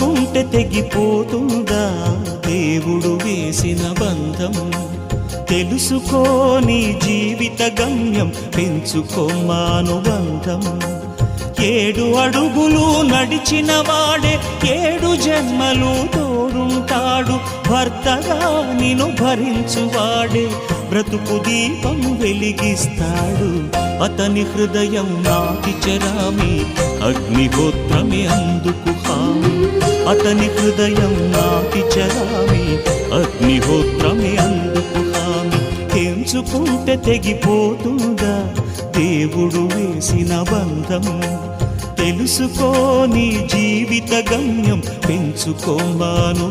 తెంచుకుంటే తెగిపోతుందా దేవుడు వేసిన బంధం? తెలుసుకో నీ జీవిత గమ్యం, పెంచుకోమానుబంధం. 7 అడుగులు నడిచిన వాడే 7 జన్మలు తోడుంటాడు. భర్తగా నిన్ను భరించువాడే బ్రతుకు దీపం వెలిగిస్తాడు. అతని హృదయం నాటి చెరామి, అగ్నిహోత్రమే అందుకు హామీ. అతని హృదయం నాటి చెరామి, అగ్నిహోత్రమే అందుకు హామీ. తెంచుకుంటే తెగిపోతుందా దేవుడు వేసిన బంధం? తెలుసుకో నీ జీవిత గమ్యం, పెంచుకోమానుబంధం.